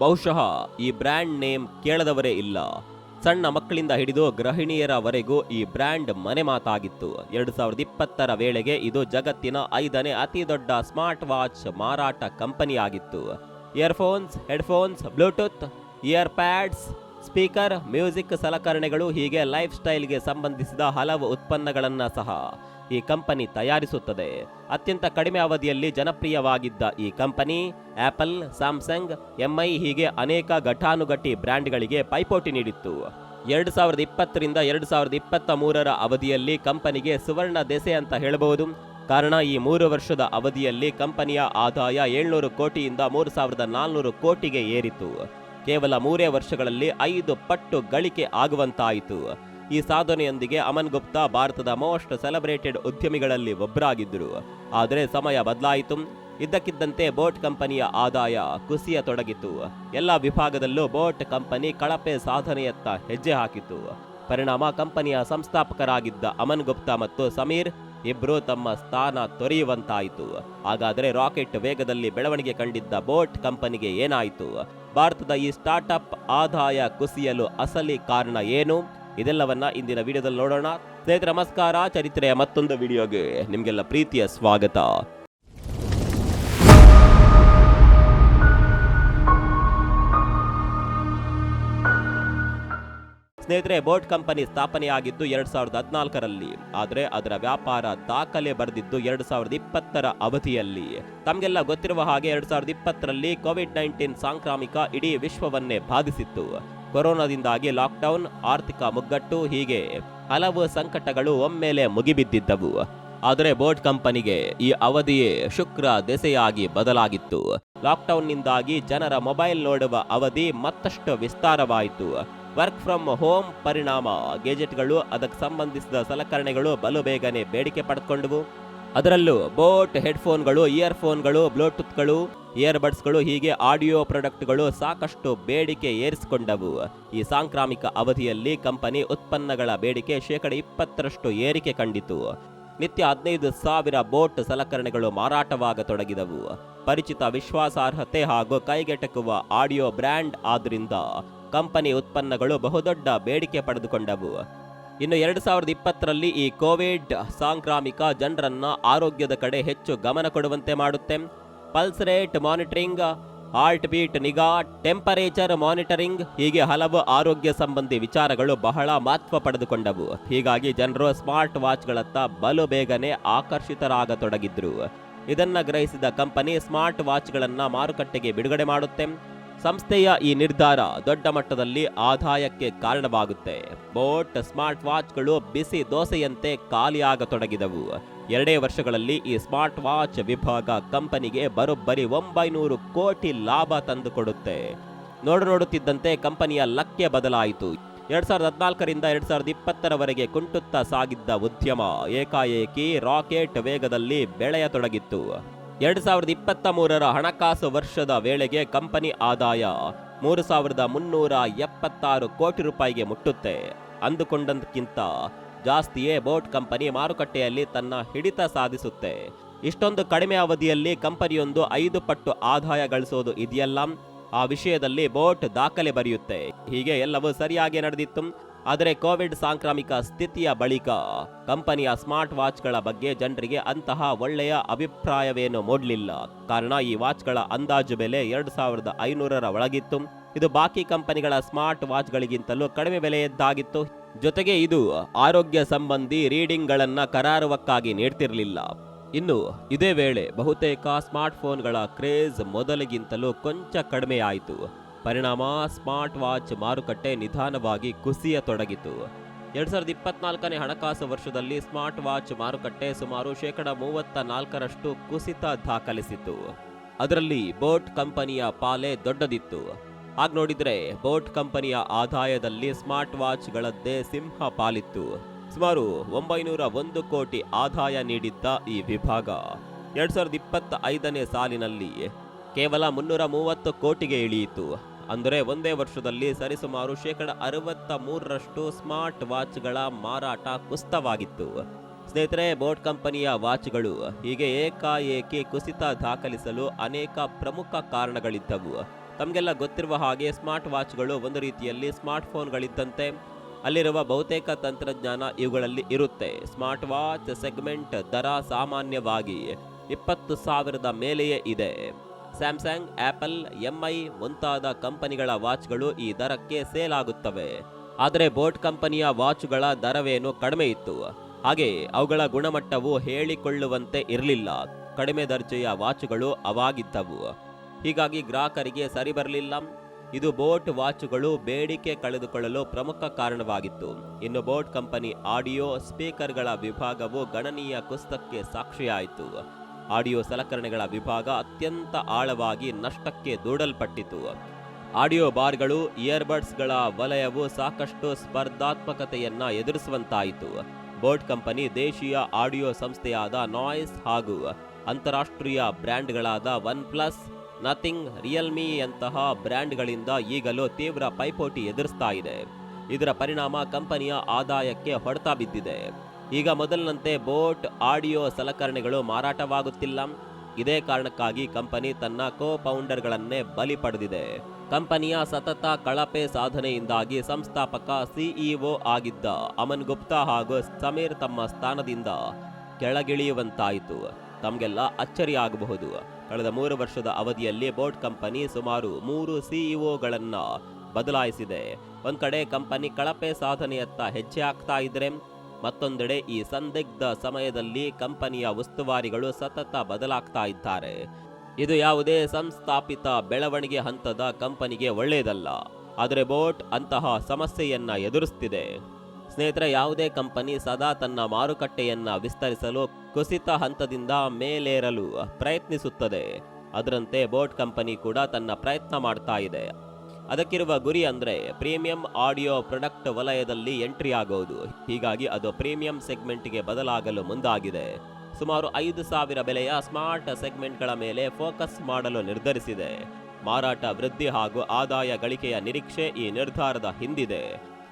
ಬಹುಶಃ ಈ brand name ಕೇಳದವರೇ ಇಲ್ಲ. ಸಣ್ಣ ಮಕ್ಕಳಿಂದ ಹಿಡಿದು ಗೃಹಿಣಿಯರವರೆಗೂ ಈ ಬ್ರ್ಯಾಂಡ್ ಮನೆ ಮಾತಾಗಿತ್ತು. 2020ರ ವೇಳೆಗೆ ಇದು ಜಗತ್ತಿನ 5ನೇ ಅತಿ ದೊಡ್ಡ ಸ್ಮಾರ್ಟ್ ವಾಚ್ ಮಾರಾಟ ಕಂಪನಿಯಾಗಿತ್ತು. Earphones, headphones, Bluetooth, ear pads, speaker, music ಸಲಕರಣೆಗಳು ಹೀಗೆ ಲೈಫ್ ಸ್ಟೈಲ್ಗೆ ಸಂಬಂಧಿಸಿದ ಹಲವು ಉತ್ಪನ್ನಗಳನ್ನ ಸಹ ಈ ಕಂಪನಿ ತಯಾರಿಸುತ್ತದೆ. ಅತ್ಯಂತ ಕಡಿಮೆ ಅವಧಿಯಲ್ಲಿ ಜನಪ್ರಿಯವಾಗಿದ್ದ ಈ ಕಂಪನಿ ಆಪಲ್, ಸ್ಯಾಮ್ಸಂಗ್, ಎಂಐ ಹೀಗೆ ಅನೇಕ ಘಟಾನುಘಟಿ ಬ್ರ್ಯಾಂಡ್ಗಳಿಗೆ ಪೈಪೋಟಿ ನೀಡಿತ್ತು. 2020ರಿಂದ 2023ರ ಅವಧಿಯಲ್ಲಿ ಕಂಪನಿಗೆ ಸುವರ್ಣ ದೆಸೆ ಅಂತ ಹೇಳಬಹುದು. ಕಾರಣ ಈ 3 ವರ್ಷದ ಅವಧಿಯಲ್ಲಿ ಕಂಪನಿಯ ಆದಾಯ 700 ಕೋಟಿಯಿಂದ 3400 ಕೋಟಿಗೆ ಏರಿತು. ಕೇವಲ 3 ವರ್ಷಗಳಲ್ಲಿ 5 ಪಟ್ಟು ಗಳಿಕೆ ಆಗುವಂತಾಯಿತು. ಈ ಸಾಧನೆಯೊಂದಿಗೆ ಅಮನ್ ಗುಪ್ತಾ ಭಾರತದ ಮೋಸ್ಟ್ ಸೆಲೆಬ್ರೇಟೆಡ್ ಉದ್ಯಮಿಗಳಲ್ಲಿ ಒಬ್ಬರಾಗಿದ್ದರು. ಆದರೆ ಸಮಯ ಬದಲಾಯಿತು. ಇದ್ದಕ್ಕಿದ್ದಂತೆ ಬೋಟ್ ಕಂಪನಿಯ ಆದಾಯ ಕುಸಿಯತೊಡಗಿತು. ಎಲ್ಲ ವಿಭಾಗದಲ್ಲೂ ಬೋಟ್ ಕಂಪನಿ ಕಳಪೆ ಸಾಧನೆಯತ್ತ ಹೆಜ್ಜೆ ಹಾಕಿತು. ಪರಿಣಾಮ ಕಂಪನಿಯ ಸಂಸ್ಥಾಪಕರಾಗಿದ್ದ ಅಮನ್ ಗುಪ್ತಾ ಮತ್ತು ಸಮೀರ್ ಇಬ್ರು ತಮ್ಮ ಸ್ಥಾನ ತೊರೆಯುವಂತಾಯಿತು. ಹಾಗಾದರೆ ರಾಕೆಟ್ ವೇಗದಲ್ಲಿ ಬೆಳವಣಿಗೆ ಕಂಡಿದ್ದ ಬೋಟ್ ಕಂಪನಿಗೆ ಏನಾಯಿತು? ಭಾರತದ ಈ ಸ್ಟಾರ್ಟ್ಅಪ್ ಆದಾಯ ಕುಸಿಯಲು ಅಸಲಿ ಕಾರಣ ಏನು? ಇದೆಲ್ಲವನ್ನ ಇಂದಿನ ವಿಡಿಯೋದಲ್ಲಿ ನೋಡೋಣ. ಸ್ನೇಹಿತರೆ ನಮಸ್ಕಾರ, ಚರಿತ್ರೆಯ ಮತ್ತೊಂದು ವಿಡಿಯೋಗೆ ನಿಮಗೆಲ್ಲ ಪ್ರೀತಿಯ ಸ್ವಾಗತ. ಸ್ನೇಹಿತರೆ, ಬೋಟ್ ಕಂಪನಿ ಸ್ಥಾಪನೆಯಾಗಿದ್ದು 2014ರಲ್ಲಿ. ಆದರೆ ಅದರ ವ್ಯಾಪಾರ ದಾಖಲೆ ಬರೆದಿದ್ದು 2020ರ ಅವಧಿಯಲ್ಲಿ. ತಮಗೆಲ್ಲ ಗೊತ್ತಿರುವ ಹಾಗೆ 2020ರಲ್ಲಿ ಕೋವಿಡ್-19 ಸಾಂಕ್ರಾಮಿಕ ಇಡೀ ವಿಶ್ವವನ್ನೇ ಬಾಧಿಸಿತ್ತು. ಕೊರೋನಾದಿಂದಾಗಿ ಲಾಕ್ಡೌನ್, ಆರ್ಥಿಕ ಮುಗ್ಗಟ್ಟು ಹೀಗೆ ಹಲವು ಸಂಕಟಗಳು ಒಮ್ಮೆಲೆ ಮುಗಿಬಿದ್ದಿದ್ದವು. ಆದರೆ ಬೋಟ್ ಕಂಪನಿಗೆ ಈ ಅವಧಿಯೇ ಶುಕ್ರ ದೆಸೆಯಾಗಿ ಬದಲಾಗಿತ್ತು. ಲಾಕ್ಡೌನ್ನಿಂದಾಗಿ ಜನರ ಮೊಬೈಲ್ ನೋಡುವ ಅವಧಿ ಮತ್ತಷ್ಟು ವಿಸ್ತಾರವಾಯಿತು. ವರ್ಕ್ ಫ್ರಮ್ ಹೋಮ್ ಪರಿಣಾಮ ಗೆಜೆಟ್ಗಳು, ಅದಕ್ಕೆ ಸಂಬಂಧಿಸಿದ ಸಲಕರಣೆಗಳು ಬಲು ಬೇಗನೆ ಬೇಡಿಕೆ ಪಡೆದುಕೊಂಡವು. ಅದರಲ್ಲೂ ಬೋಟ್ ಹೆಡ್ಫೋನ್ಗಳು, ಇಯರ್ಫೋನ್ಗಳು, ಬ್ಲೂಟೂತ್ಗಳು, ಇಯರ್ಬಡ್ಸ್ಗಳು ಹೀಗೆ ಆಡಿಯೋ ಪ್ರಾಡಕ್ಟ್ಗಳು ಸಾಕಷ್ಟು ಬೇಡಿಕೆ ಏರಿಸಿಕೊಂಡವು. ಈ ಸಾಂಕ್ರಾಮಿಕ ಅವಧಿಯಲ್ಲಿ ಕಂಪನಿ ಉತ್ಪನ್ನಗಳ ಬೇಡಿಕೆ 20% ಏರಿಕೆ ಕಂಡಿತು. ನಿತ್ಯ 15,000 ಬೋಟ್ ಸಲಕರಣೆಗಳು ಮಾರಾಟವಾಗತೊಡಗಿದವು. ಪರಿಚಿತ, ವಿಶ್ವಾಸಾರ್ಹತೆ ಹಾಗೂ ಕೈಗೆಟಕುವ ಆಡಿಯೋ ಬ್ರ್ಯಾಂಡ್ ಆದ್ರಿಂದ ಕಂಪನಿ ಉತ್ಪನ್ನಗಳು ಬಹುದೊಡ್ಡ ಬೇಡಿಕೆ ಪಡೆದುಕೊಂಡವು. ಇನ್ನು 2020ರಲ್ಲಿ ಈ ಕೋವಿಡ್ ಸಾಂಕ್ರಾಮಿಕ ಜನರನ್ನ ಆರೋಗ್ಯದ ಕಡೆ ಹೆಚ್ಚು ಗಮನ ಕೊಡುವಂತೆ ಮಾಡುತ್ತೆ. Pulse rate monitoring, heart beat ನಿಗಾ, ಟೆಂಪರೇಚರ್ ಮಾನಿಟರಿಂಗ್ ಹೀಗೆ ಹಲವು ಆರೋಗ್ಯ ಸಂಬಂಧಿ ವಿಚಾರಗಳು ಬಹಳ ಮಹತ್ವ ಪಡೆದುಕೊಂಡವು. ಹೀಗಾಗಿ ಜನರು ಸ್ಮಾರ್ಟ್ ವಾಚ್ಗಳತ್ತ ಬಲು ಬೇಗನೆ ಆಕರ್ಷಿತರಾಗತೊಡಗಿದ್ರು. ಇದನ್ನ ಗ್ರಹಿಸಿದ ಕಂಪನಿ ಸ್ಮಾರ್ಟ್ ವಾಚ್ಗಳನ್ನ ಮಾರುಕಟ್ಟೆಗೆ ಬಿಡುಗಡೆ ಮಾಡುತ್ತೆ. ಸಂಸ್ಥೆಯ ಈ ನಿರ್ಧಾರ ದೊಡ್ಡ ಮಟ್ಟದಲ್ಲಿ ಆದಾಯಕ್ಕೆ ಕಾರಣವಾಗುತ್ತೆ. ಬೋಟ್ ಸ್ಮಾರ್ಟ್ ವಾಚ್ಗಳು ಬಿಸಿ ದೋಸೆಯಂತೆ ಖಾಲಿಯಾಗತೊಡಗಿದವು. 2 ವರ್ಷಗಳಲ್ಲಿ ಈ ಸ್ಮಾರ್ಟ್ ವಾಚ್ ವಿಭಾಗ ಕಂಪನಿಗೆ ಬರೋಬ್ಬರಿ 900 ಕೋಟಿ ಲಾಭ ತಂದುಕೊಡುತ್ತೆ. ನೋಡುತ್ತಿದ್ದಂತೆ ಕಂಪನಿಯ ಲಕ್ಕೆ ಬದಲಾಯಿತು. 2014ರಿಂದ 2020ರವರೆಗೆ ಕುಂಟುತ್ತಾ ಸಾಗಿದ್ದ ಉದ್ಯಮ ಏಕಾಏಕಿ ರಾಕೆಟ್ ವೇಗದಲ್ಲಿ ಬೆಳೆಯತೊಡಗಿತ್ತು. 2023ರ ಹಣಕಾಸು ವರ್ಷದ ವೇಳೆಗೆ ಕಂಪನಿ ಆದಾಯ 3,376 ಕೋಟಿ ರೂಪಾಯಿಗೆ ಮುಟ್ಟುತ್ತೆ. ಅಂದುಕೊಂಡಂತಕ್ಕಿಂತ ಜಾಸ್ತಿಯೇ ಬೋಟ್ ಕಂಪನಿ ಮಾರುಕಟ್ಟೆಯಲ್ಲಿ ತನ್ನ ಹಿಡಿತ ಸಾಧಿಸುತ್ತೆ. ಇಷ್ಟೊಂದು ಕಡಿಮೆ ಅವಧಿಯಲ್ಲಿ ಕಂಪನಿಯೊಂದು 5 ಪಟ್ಟು ಆದಾಯ ಗಳಿಸೋದು ಇದೆಯಲ್ಲ, ಆ ವಿಷಯದಲ್ಲಿ ಬೋಟ್ ದಾಖಲೆ ಬರೆಯುತ್ತೆ. ಹೀಗೆ ಎಲ್ಲವೂ ಸರಿಯಾಗಿ ನಡೆದಿತ್ತು. ಆದರೆ ಕೋವಿಡ್ ಸಾಂಕ್ರಾಮಿಕ ಸ್ಥಿತಿಯ ಬಳಿಕ ಕಂಪನಿಯ ಸ್ಮಾರ್ಟ್ ವಾಚ್ಗಳ ಬಗ್ಗೆ ಜನರಿಗೆ ಅಂತಹ ಒಳ್ಳೆಯ ಅಭಿಪ್ರಾಯವೇನು ಮೂಡಲಿಲ್ಲ. ಕಾರಣ ಈ ವಾಚ್ಗಳ ಅಂದಾಜು ಬೆಲೆ 2,500ರ ಒಳಗಿತ್ತು. ಇದು ಬಾಕಿ ಕಂಪನಿಗಳ ಸ್ಮಾರ್ಟ್ ವಾಚ್ಗಳಿಗಿಂತಲೂ ಕಡಿಮೆ ಬೆಲೆಯದ್ದಾಗಿತ್ತು. ಜೊತೆಗೆ ಇದು ಆರೋಗ್ಯ ಸಂಬಂಧಿ ರೀಡಿಂಗ್ಗಳನ್ನ ಕರಾರುವಕ್ಕಾಗಿ ನೀಡ್ತಿರಲಿಲ್ಲ. ಇನ್ನು ಇದೇ ವೇಳೆ ಬಹುತೇಕ ಸ್ಮಾರ್ಟ್ ಫೋನ್ಗಳ ಕ್ರೇಜ್ ಮೊದಲಿಗಿಂತಲೂ ಕೊಂಚ ಕಡಿಮೆಯಾಯಿತು. ಪರಿಣಾಮ ಸ್ಮಾರ್ಟ್ ವಾಚ್ ಮಾರುಕಟ್ಟೆ ನಿಧಾನವಾಗಿ ಕುಸಿಯತೊಡಗಿತು. 2024ನೇ ಹಣಕಾಸು ವರ್ಷದಲ್ಲಿ ಸ್ಮಾರ್ಟ್ ವಾಚ್ ಮಾರುಕಟ್ಟೆ ಸುಮಾರು 34% ಕುಸಿತ ದಾಖಲಿಸಿತು. ಅದರಲ್ಲಿ ಬೋಟ್ ಕಂಪನಿಯ ಪಾಲೆ ದೊಡ್ಡದಿತ್ತು. ಹಾಗೆ ನೋಡಿದ್ರೆ ಬೋಟ್ ಕಂಪನಿಯ ಆದಾಯದಲ್ಲಿ ಸ್ಮಾರ್ಟ್ ವಾಚ್ಗಳದ್ದೇ ಸಿಂಹ ಪಾಲಿತ್ತು. ಸುಮಾರು 901 ಕೋಟಿ ಆದಾಯ ನೀಡಿದ್ದ ಈ ವಿಭಾಗ 2025ನೇ ಸಾಲಿನಲ್ಲಿ ಕೇವಲ 330 ಕೋಟಿಗೆ ಇಳಿಯಿತು. ಅಂದರೆ ಒಂದೇ ವರ್ಷದಲ್ಲಿ ಸರಿಸುಮಾರು 63% ಸ್ಮಾರ್ಟ್ ವಾಚ್ಗಳ ಮಾರಾಟ ಕುಸಿತವಾಗಿತ್ತು. ಸ್ನೇಹಿತರೆ, ಬೋಟ್ ಕಂಪನಿಯ ವಾಚ್ಗಳು ಹೀಗೆ ಏಕಾಏಕಿ ಕುಸಿತ ದಾಖಲಿಸಲು ಅನೇಕ ಪ್ರಮುಖ ಕಾರಣಗಳಿದ್ದವು. ತಮಗೆಲ್ಲ ಗೊತ್ತಿರುವ ಹಾಗೆ ಸ್ಮಾರ್ಟ್ ವಾಚ್ಗಳು ಒಂದು ರೀತಿಯಲ್ಲಿ ಸ್ಮಾರ್ಟ್ ಫೋನ್ಗಳಿದ್ದಂತೆ. ಅಲ್ಲಿರುವ ಬಹುತೇಕ ತಂತ್ರಜ್ಞಾನ ಇವುಗಳಲ್ಲಿ ಇರುತ್ತೆ. ಸ್ಮಾರ್ಟ್ ವಾಚ್ ಸೆಗ್ಮೆಂಟ್ ದರ ಸಾಮಾನ್ಯವಾಗಿ 20,000 ಮೇಲೆಯೇ ಇದೆ. ಸ್ಯಾಮ್ಸಂಗ್, ಆಪಲ್, ಎಂಐ ಮುಂತಾದ ಕಂಪನಿಗಳ ವಾಚ್ಗಳು ಈ ದರಕ್ಕೆ ಸೇಲ್ ಆಗುತ್ತವೆ. ಆದರೆ ಬೋಟ್ ಕಂಪನಿಯ ವಾಚ್ಗಳ ದರವೇನು ಕಡಿಮೆ ಇತ್ತು. ಹಾಗೆ ಅವುಗಳ ಗುಣಮಟ್ಟವು ಹೇಳಿಕೊಳ್ಳುವಂತೆ ಇರಲಿಲ್ಲ. ಕಡಿಮೆ ದರ್ಜೆಯ ವಾಚ್ಗಳು ಅವಾಗಿದ್ದವು. ಹೀಗಾಗಿ ಗ್ರಾಹಕರಿಗೆ ಸರಿ ಬರಲಿಲ್ಲ. ಇದು ಬೋಟ್ ವಾಚ್ಗಳು ಬೇಡಿಕೆ ಕಳೆದುಕೊಳ್ಳಲು ಪ್ರಮುಖ ಕಾರಣವಾಗಿತ್ತು. ಇನ್ನು ಬೋಟ್ ಕಂಪನಿ ಆಡಿಯೋ ಸ್ಪೀಕರ್ಗಳ ವಿಭಾಗವು ಗಣನೀಯ ಕುಸಿತಕ್ಕೆ ಸಾಕ್ಷಿಯಾಯಿತು. ಆಡಿಯೋ ಸಲಕರಣೆಗಳ ವಿಭಾಗ ಅತ್ಯಂತ ಆಳವಾಗಿ ನಷ್ಟಕ್ಕೆ ದೂಡಲ್ಪಟ್ಟಿತು. ಆಡಿಯೋ ಬಾರ್ಗಳು, ಇಯರ್ಬಡ್ಸ್ಗಳ ವಲಯವು ಸಾಕಷ್ಟು ಸ್ಪರ್ಧಾತ್ಮಕತೆಯನ್ನ ಎದುರಿಸುವಂತಾಯಿತು. ಬೋಟ್ ಕಂಪನಿ ದೇಶೀಯ ಆಡಿಯೋ ಸಂಸ್ಥೆಯಾದ ನಾಯ್ಸ್ ಹಾಗೂ ಅಂತಾರಾಷ್ಟ್ರೀಯ ಬ್ರ್ಯಾಂಡ್ಗಳಾದ ಒನ್ ಪ್ಲಸ್, ನಥಿಂಗ್, ರಿಯಲ್ಮಿಯಂತಹ ಬ್ರ್ಯಾಂಡ್ಗಳಿಂದ ಈಗಲೂ ತೀವ್ರ ಪೈಪೋಟಿ ಎದುರಿಸ್ತಾ ಇದೆ. ಇದರ ಪರಿಣಾಮ ಕಂಪನಿಯ ಆದಾಯಕ್ಕೆ ಹೊಡೆತ ಬಿದ್ದಿದೆ. ಈಗ ಮೊದಲಿನಂತೆ ಬೋಟ್ ಆಡಿಯೋ ಸಲಕರಣೆಗಳು ಮಾರಾಟವಾಗುತ್ತಿಲ್ಲ. ಇದೇ ಕಾರಣಕ್ಕಾಗಿ ಕಂಪನಿ ತನ್ನ ಕೋ-ಫೌಂಡರ್ಗಳನ್ನೇ ಬಲಿ ಪಡೆದಿದೆ. ಕಂಪನಿಯ ಸತತ ಕಳಪೆ ಸಾಧನೆಯಿಂದಾಗಿ ಸಂಸ್ಥಾಪಕ ಸಿಇಒ ಆಗಿದ್ದ ಅಮನ್ ಗುಪ್ತಾ ಹಾಗೂ ಸಮೀರ್ ತಮ್ಮ ಸ್ಥಾನದಿಂದ ಕೆಳಗಿಳಿಯುವಂತಾಯಿತು. ತಮಗೆಲ್ಲ ಅಚ್ಚರಿಯಾಗಬಹುದು. ಕಳೆದ 3 ವರ್ಷದ ಅವಧಿಯಲ್ಲಿ ಬೋಟ್ ಕಂಪನಿ ಸುಮಾರು 3 ಸಿಇಒಗಳನ್ನ ಬದಲಾಯಿಸಿದೆ. ಒಂದ್ ಕಡೆ ಕಂಪನಿ ಕಳಪೆ ಸಾಧನೆಯತ್ತ ಹೆಜ್ಜೆ ಹಾಕ್ತಾ ಇದ್ರೆ, ಮತ್ತೊಂದೆಡೆ ಈ ಸಂದಿಗ್ಧ ಸಮಯದಲ್ಲಿ ಕಂಪನಿಯ ಉಸ್ತುವಾರಿಗಳು ಸತತ ಬದಲಾಗ್ತಾ ಇದ್ದಾರೆ. ಇದು ಯಾವುದೇ ಸಂಸ್ಥಾಪಿತ ಬೆಳವಣಿಗೆ ಹಂತದ ಕಂಪನಿಗೆ ಒಳ್ಳೆಯದಲ್ಲ. ಆದರೆ ಬೋಟ್ ಅಂತಹ ಸಮಸ್ಯೆಯನ್ನ ಎದುರಿಸ್ತಿದೆ. ಸ್ನೇಹಿತರೆ, ಯಾವುದೇ ಕಂಪನಿ ಸದಾ ತನ್ನ ಮಾರುಕಟ್ಟೆಯನ್ನ ವಿಸ್ತರಿಸಲು ಕುಸಿತ ಹಂತದಿಂದ ಮೇಲೇರಲು ಪ್ರಯತ್ನಿಸುತ್ತದೆ. ಅದರಂತೆ ಬೋಟ್ ಕಂಪನಿ ಕೂಡ ತನ್ನ ಪ್ರಯತ್ನ ಮಾಡ್ತಾ ಇದೆ. ಅದಕ್ಕಿರುವ ಗುರಿ ಅಂದ್ರೆ ಪ್ರೀಮಿಯಂ ಆಡಿಯೋ ಪ್ರಾಡಕ್ಟ್ ವಲಯದಲ್ಲಿ ಎಂಟ್ರಿ ಆಗೋದು. ಹೀಗಾಗಿ ಅದು ಪ್ರೀಮಿಯಂ ಸೆಗ್ಮೆಂಟ್ಗೆ ಬದಲಾಗಲು ಮುಂದಾಗಿದೆ. ಸುಮಾರು 5,000 ಬೆಲೆಯ ಸ್ಮಾರ್ಟ್ ಸೆಗ್ಮೆಂಟ್ಗಳ ಮೇಲೆ ಫೋಕಸ್ ಮಾಡಲು ನಿರ್ಧರಿಸಿದೆ. ಮಾರಾಟ ವೃದ್ಧಿ ಹಾಗೂ ಆದಾಯ ಗಳಿಕೆಯ ನಿರೀಕ್ಷೆ ಈ ನಿರ್ಧಾರದ ಹಿಂದಿದೆ.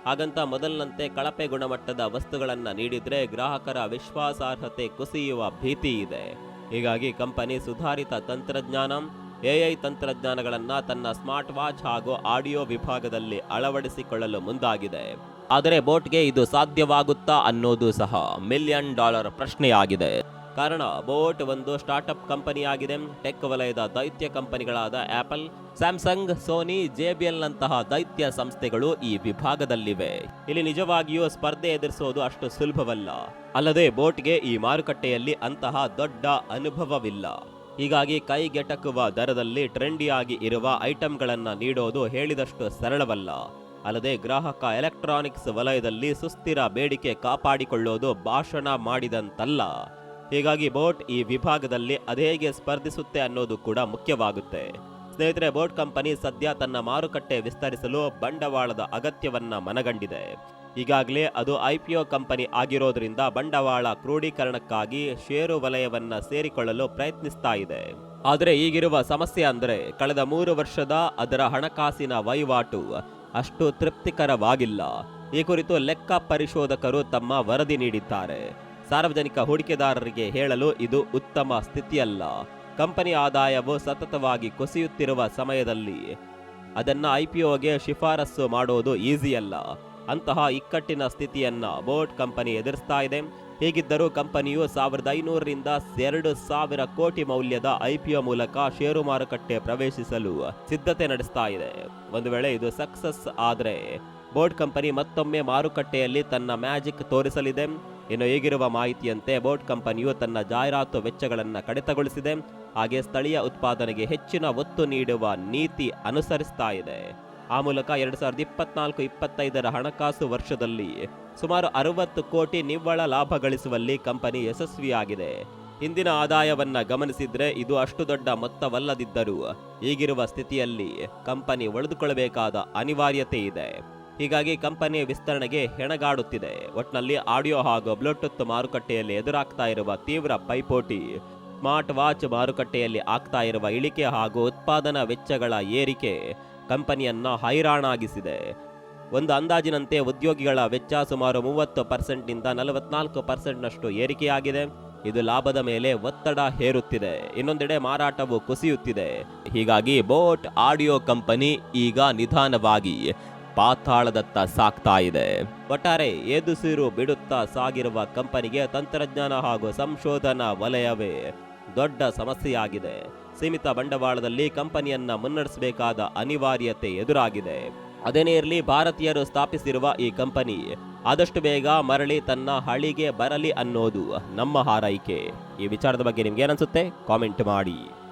ಹಾಗಂತ ಮೊದಲಿನಂತೆ ಕಳಪೆ ಗುಣಮಟ್ಟದ ವಸ್ತುಗಳನ್ನು ನೀಡಿದ್ರೆ ಗ್ರಾಹಕರ ವಿಶ್ವಾಸಾರ್ಹತೆ ಕುಸಿಯುವ ಭೀತಿ ಇದೆ. ಹೀಗಾಗಿ ಕಂಪನಿ ಸುಧಾರಿತ ತಂತ್ರಜ್ಞಾನ, ಎಐ ತಂತ್ರಜ್ಞಾನಗಳನ್ನು ತನ್ನ ಸ್ಮಾರ್ಟ್ ವಾಚ್ ಹಾಗೂ ಆಡಿಯೋ ವಿಭಾಗದಲ್ಲಿ ಅಳವಡಿಸಿಕೊಳ್ಳಲು ಮುಂದಾಗಿದೆ. ಆದರೆ ಬೋಟ್ಗೆ ಇದು ಸಾಧ್ಯವಾಗುತ್ತಾ ಅನ್ನೋದು ಸಹ $1 ಮಿಲಿಯನ್ ಪ್ರಶ್ನೆಯಾಗಿದೆ. ಕಾರಣ ಬೋಟ್ ಒಂದು ಸ್ಟಾರ್ಟ್ಅಪ್ ಕಂಪನಿಯಾಗಿದೆ. ಟೆಕ್ ವಲಯದ ದೈತ್ಯ ಕಂಪನಿಗಳಾದ ಆಪಲ್, ಸ್ಯಾಮ್ಸಂಗ್, ಸೋನಿ, JBL ನಂತಹ ದೈತ್ಯ ಸಂಸ್ಥೆಗಳು ಈ ವಿಭಾಗದಲ್ಲಿವೆ. ಇಲ್ಲಿ ನಿಜವಾಗಿಯೂ ಸ್ಪರ್ಧೆ ಎದುರಿಸೋದು ಅಷ್ಟು ಸುಲಭವಲ್ಲ. ಅಲ್ಲದೆ ಬೋಟ್ಗೆ ಈ ಮಾರುಕಟ್ಟೆಯಲ್ಲಿ ಅಂತಹ ದೊಡ್ಡ ಅನುಭವವಿಲ್ಲ. ಹೀಗಾಗಿ ಕೈಗೆಟಕುವ ದರದಲ್ಲಿ ಟ್ರೆಂಡಿಯಾಗಿ ಇರುವ ಐಟಂಗಳನ್ನು ನೀಡೋದು ಹೇಳಿದಷ್ಟು ಸರಳವಲ್ಲ. ಅಲ್ಲದೆ ಗ್ರಾಹಕ ಎಲೆಕ್ಟ್ರಾನಿಕ್ಸ್ ವಲಯದಲ್ಲಿ ಸುಸ್ಥಿರ ಬೇಡಿಕೆ ಕಾಪಾಡಿಕೊಳ್ಳೋದು ಭಾಷಣ ಮಾಡಿದಂತಲ್ಲ. ಹೀಗಾಗಿ ಬೋಟ್ ಈ ವಿಭಾಗದಲ್ಲಿ ಅದೇಗೆ ಸ್ಪರ್ಧಿಸುತ್ತೆ ಅನ್ನೋದು ಕೂಡ ಮುಖ್ಯವಾಗುತ್ತೆ. ಸ್ನೇಹಿತರೆ, ಬೋಟ್ ಕಂಪನಿ ಸದ್ಯ ತನ್ನ ಮಾರುಕಟ್ಟೆ ವಿಸ್ತರಿಸಲು ಬಂಡವಾಳದ ಅಗತ್ಯವನ್ನ ಮನಗಂಡಿದೆ. ಈಗಾಗಲೇ ಅದು IPO ಕಂಪನಿ ಆಗಿರೋದ್ರಿಂದ ಬಂಡವಾಳ ಕ್ರೋಢೀಕರಣಕ್ಕಾಗಿ ಷೇರು ವಲಯವನ್ನ ಸೇರಿಕೊಳ್ಳಲು ಪ್ರಯತ್ನಿಸ್ತಾ ಇದೆ. ಆದರೆ ಈಗಿರುವ ಸಮಸ್ಯೆ ಅಂದ್ರೆ ಕಳೆದ 3 ವರ್ಷದ ಅದರ ಹಣಕಾಸಿನ ವಹಿವಾಟು ಅಷ್ಟು ತೃಪ್ತಿಕರವಾಗಿಲ್ಲ. ಈ ಕುರಿತು ಲೆಕ್ಕ ಪರಿಶೋಧಕರು ತಮ್ಮ ವರದಿ ನೀಡಿದ್ದಾರೆ. ಸಾರ್ವಜನಿಕ ಹೂಡಿಕೆದಾರರಿಗೆ ಹೇಳಲು ಇದು ಉತ್ತಮ ಸ್ಥಿತಿಯಲ್ಲ. ಕಂಪನಿ ಆದಾಯವು ಸತತವಾಗಿ ಕುಸಿಯುತ್ತಿರುವ ಸಮಯದಲ್ಲಿ ಅದನ್ನ IPOಗೆ ಶಿಫಾರಸು ಮಾಡೋದು ಈಸಿಯಲ್ಲ. ಅಂತಹ ಇಕ್ಕಟ್ಟಿನ ಸ್ಥಿತಿಯನ್ನ ಬೋಟ್ ಕಂಪನಿ ಎದುರಿಸ್ತಾ ಇದೆ. ಹೀಗಿದ್ದರೂ ಕಂಪನಿಯು 1,500 ರಿಂದ 2,000 ಕೋಟಿ ಮೌಲ್ಯದ IPO ಮೂಲಕ ಷೇರು ಮಾರುಕಟ್ಟೆ ಪ್ರವೇಶಿಸಲು ಸಿದ್ಧತೆ ನಡೆಸ್ತಾ ಇದೆ. ಒಂದು ವೇಳೆ ಇದು ಸಕ್ಸಸ್ ಆದ್ರೆ ಬೋಟ್ ಕಂಪನಿ ಮತ್ತೊಮ್ಮೆ ಮಾರುಕಟ್ಟೆಯಲ್ಲಿ ತನ್ನ ಮ್ಯಾಜಿಕ್ ತೋರಿಸಲಿದೆ. ಇನ್ನು ಈಗಿರುವ ಮಾಹಿತಿಯಂತೆ ಬೋಟ್ ಕಂಪನಿಯು ತನ್ನ ಜಾಹೀರಾತು ವೆಚ್ಚಗಳನ್ನು ಕಡಿತಗೊಳಿಸಿದೆ. ಹಾಗೆ ಸ್ಥಳೀಯ ಉತ್ಪಾದನೆಗೆ ಹೆಚ್ಚಿನ ಒತ್ತು ನೀಡುವ ನೀತಿ ಅನುಸರಿಸ್ತಾ ಇದೆ. ಆ ಮೂಲಕ 2024-25 ಹಣಕಾಸು ವರ್ಷದಲ್ಲಿ ಸುಮಾರು 60 ಕೋಟಿ ನಿವ್ವಳ ಲಾಭ ಗಳಿಸುವಲ್ಲಿ ಕಂಪನಿ ಯಶಸ್ವಿಯಾಗಿದೆ. ಹಿಂದಿನ ಆದಾಯವನ್ನ ಗಮನಿಸಿದ್ರೆ ಇದು ಅಷ್ಟು ದೊಡ್ಡ ಮೊತ್ತವಲ್ಲದಿದ್ದರೂ ಈಗಿರುವ ಸ್ಥಿತಿಯಲ್ಲಿ ಕಂಪನಿ ಉಳಿದುಕೊಳ್ಳಬೇಕಾದ ಅನಿವಾರ್ಯತೆ ಇದೆ. ಹೀಗಾಗಿ ಕಂಪನಿ ವಿಸ್ತರಣೆಗೆ ಹೆಣಗಾಡುತ್ತಿದೆ. ಒಟ್ನಲ್ಲಿ ಆಡಿಯೋ ಹಾಗೂ ಬ್ಲೂಟೂತ್ ಮಾರುಕಟ್ಟೆಯಲ್ಲಿ ಎದುರಾಗ್ತಾ ಇರುವ ತೀವ್ರ ಪೈಪೋಟಿ, ಸ್ಮಾರ್ಟ್ ವಾಚ್ ಮಾರುಕಟ್ಟೆಯಲ್ಲಿ ಆಗ್ತಾ ಇರುವ ಇಳಿಕೆ ಹಾಗೂ ಉತ್ಪಾದನಾ ವೆಚ್ಚಗಳ ಏರಿಕೆ ಕಂಪನಿಯನ್ನ ಹೈರಾಣಾಗಿಸಿದೆ. ಒಂದು ಅಂದಾಜಿನಂತೆ ಉದ್ಯೋಗಿಗಳ ವೆಚ್ಚ ಸುಮಾರು 30% ನಿಂದ 44% ನಷ್ಟು ಏರಿಕೆಯಾಗಿದೆ. ಇದು ಲಾಭದ ಮೇಲೆ ಒತ್ತಡ ಹೇರುತ್ತಿದೆ. ಇನ್ನೊಂದೆಡೆ ಮಾರಾಟವು ಕುಸಿಯುತ್ತಿದೆ. ಹೀಗಾಗಿ ಬೋಟ್ ಆಡಿಯೋ ಕಂಪನಿ ಈಗ ನಿಧಾನವಾಗಿ ಪಾತಾಳದತ್ತ ಸಾಗ್ತಾ ಇದೆ. ಒಟ್ಟಾರೆ ಎದುಸಿರು ಬಿಡುತ್ತಾ ಸಾಗಿರುವ ಕಂಪನಿಗೆ ತಂತ್ರಜ್ಞಾನ ಹಾಗೂ ಸಂಶೋಧನಾ ವಲಯವೇ ದೊಡ್ಡ ಸಮಸ್ಯೆಯಾಗಿದೆ. ಸೀಮಿತ ಬಂಡವಾಳದಲ್ಲಿ ಕಂಪನಿಯನ್ನ ಮುನ್ನಡೆಸಬೇಕಾದ ಅನಿವಾರ್ಯತೆ ಎದುರಾಗಿದೆ. ಅದೇನೇ ಇರಲಿ, ಭಾರತೀಯರು ಸ್ಥಾಪಿಸಿರುವ ಈ ಕಂಪನಿ ಆದಷ್ಟು ಬೇಗ ಮರಳಿ ತನ್ನ ಹಳಿಗೆ ಬರಲಿ ಅನ್ನೋದು ನಮ್ಮ ಹಾರೈಕೆ. ಈ ವಿಚಾರದ ಬಗ್ಗೆ ನಿಮ್ಗೆ ಏನನ್ಸುತ್ತೆ ಕಾಮೆಂಟ್ ಮಾಡಿ.